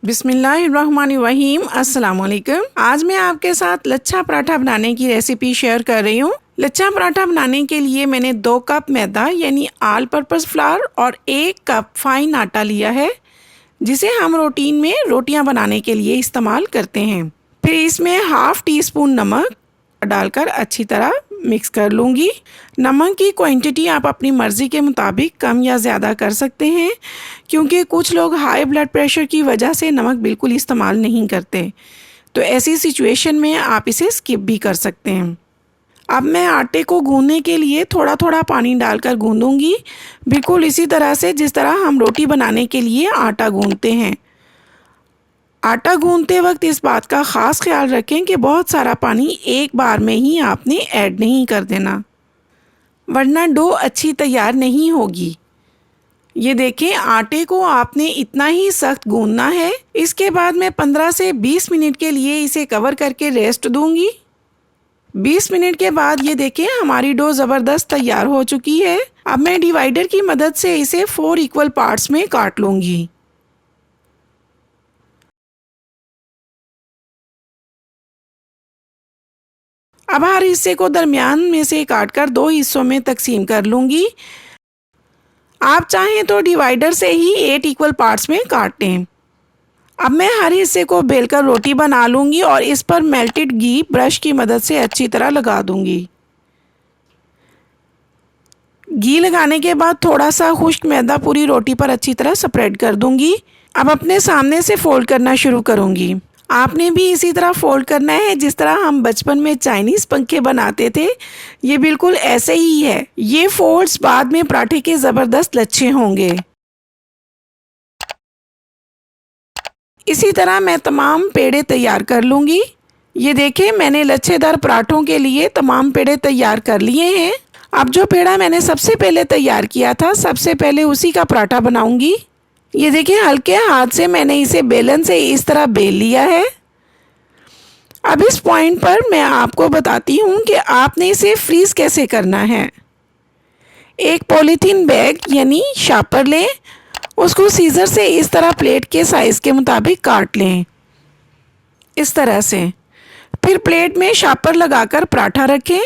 बिस्मिल्लाहिर्रहमानिर्रहीम। अस्सलाम वालेकुम। आज मैं आपके साथ लच्छा पराठा बनाने की रेसिपी शेयर कर रही हूँ। लच्छा पराठा बनाने के लिए मैंने 2 कप मैदा यानी ऑल पर्पस फ्लावर और 1 कप फाइन आटा लिया है, जिसे हम रूटीन में रोटियां बनाने के लिए इस्तेमाल करते हैं। फिर इसमें हाफ टी स्पून नमक डालकर अच्छी तरह मिक्स कर लूँगी। नमक की क्वांटिटी आप अपनी मर्ज़ी के मुताबिक कम या ज़्यादा कर सकते हैं, क्योंकि कुछ लोग हाई ब्लड प्रेशर की वजह से नमक बिल्कुल इस्तेमाल नहीं करते, तो ऐसी सिचुएशन में आप इसे स्किप भी कर सकते हैं। अब मैं आटे को गूंदने के लिए थोड़ा थोड़ा पानी डालकर गूंदूंगी, बिल्कुल इसी तरह से जिस तरह हम रोटी बनाने के लिए आटा गूंदते हैं। आटा गूंदते वक्त इस बात का ख़ास ख्याल रखें कि बहुत सारा पानी एक बार में ही आपने ऐड नहीं कर देना, वरना डो अच्छी तैयार नहीं होगी। ये देखें, आटे को आपने इतना ही सख्त गूंदना है। इसके बाद मैं 15 से 20 मिनट के लिए इसे कवर करके रेस्ट दूंगी। 20 मिनट के बाद ये देखें, हमारी डो ज़बरदस्त तैयार हो चुकी है। अब मैं डिवाइडर की मदद से इसे 4 इक्वल पार्ट्स में काट लूँगी। अब हर हिस्से को दरमियान में से काटकर 2 हिस्सों में तकसीम कर लूँगी। आप चाहें तो डिवाइडर से ही 8 इक्वल पार्ट्स में काट लें। अब मैं हर हिस्से को बेलकर रोटी बना लूँगी और इस पर मेल्टेड घी ब्रश की मदद से अच्छी तरह लगा दूँगी। घी लगाने के बाद थोड़ा सा खुश्क मैदा पूरी रोटी पर अच्छी तरह स्प्रेड कर दूँगी। अब अपने सामने से फोल्ड करना शुरू करूँगी। आपने भी इसी तरह फोल्ड करना है जिस तरह हम बचपन में चाइनीज़ पंखे बनाते थे, ये बिल्कुल ऐसे ही है। ये फोल्ड्स बाद में पराठे के ज़बरदस्त लच्छे होंगे। इसी तरह मैं तमाम पेड़े तैयार कर लूँगी। ये देखें, मैंने लच्छेदार पराठों के लिए तमाम पेड़े तैयार कर लिए हैं। अब जो पेड़ा मैंने सबसे पहले तैयार किया था, सबसे पहले उसी का पराठा बनाऊँगी। ये देखिए, हल्के हाथ से मैंने इसे बेलन से इस तरह बेल लिया है। अब इस पॉइंट पर मैं आपको बताती हूँ कि आपने इसे फ्रीज़ कैसे करना है। एक पॉलीथीन बैग यानी शापर लें, उसको सीज़र से इस तरह प्लेट के साइज़ के मुताबिक काट लें, इस तरह से। फिर प्लेट में शापर लगाकर पराठा रखें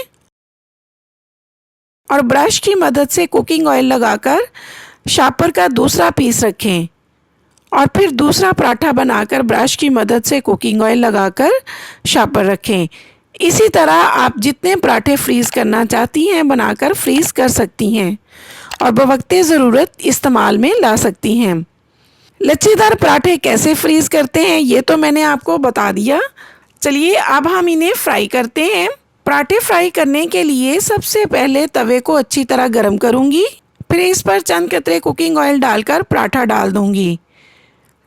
और ब्रश की मदद से कुकिंग ऑयल लगाकर शापर का दूसरा पीस रखें और फिर दूसरा पराठा बनाकर ब्रश की मदद से कुकिंग ऑयल लगाकर शापर रखें। इसी तरह आप जितने पराठे फ्रीज़ करना चाहती हैं बनाकर फ्रीज़ कर सकती हैं और बवक्ते ज़रूरत इस्तेमाल में ला सकती हैं। लच्छेदार पराठे कैसे फ्रीज़ करते हैं ये तो मैंने आपको बता दिया। चलिए अब हम इन्हें फ्राई करते हैं। पराठे फ्राई करने के लिए सबसे पहले तवे को अच्छी तरह गर्म करूँगी, फिर इस पर चंद कतरे कुकिंग ऑयल डालकर पराठा डाल दूंगी।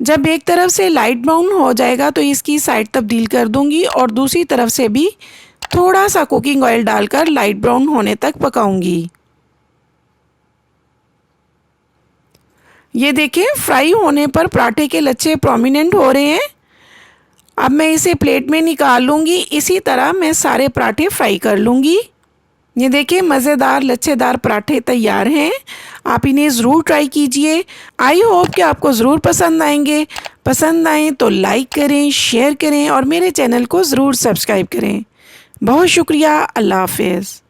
जब एक तरफ से लाइट ब्राउन हो जाएगा तो इसकी साइड तब्दील कर दूंगी और दूसरी तरफ से भी थोड़ा सा कुकिंग ऑयल डालकर लाइट ब्राउन होने तक पकाऊंगी। ये देखें, फ्राई होने पर पराठे के लच्छे प्रोमिनेंट हो रहे हैं। अब मैं इसे प्लेट में निकाल लूँगी। इसी तरह मैं सारे पराठे फ्राई कर लूँगी। ये देखिए, मज़ेदार लच्छेदार पराठे तैयार हैं। आप इन्हें ज़रूर ट्राई कीजिए। आई होप कि आपको ज़रूर पसंद आएंगे। पसंद आएँ तो लाइक करें, शेयर करें और मेरे चैनल को ज़रूर सब्सक्राइब करें। बहुत शुक्रिया। अल्लाह हाफ़िज़।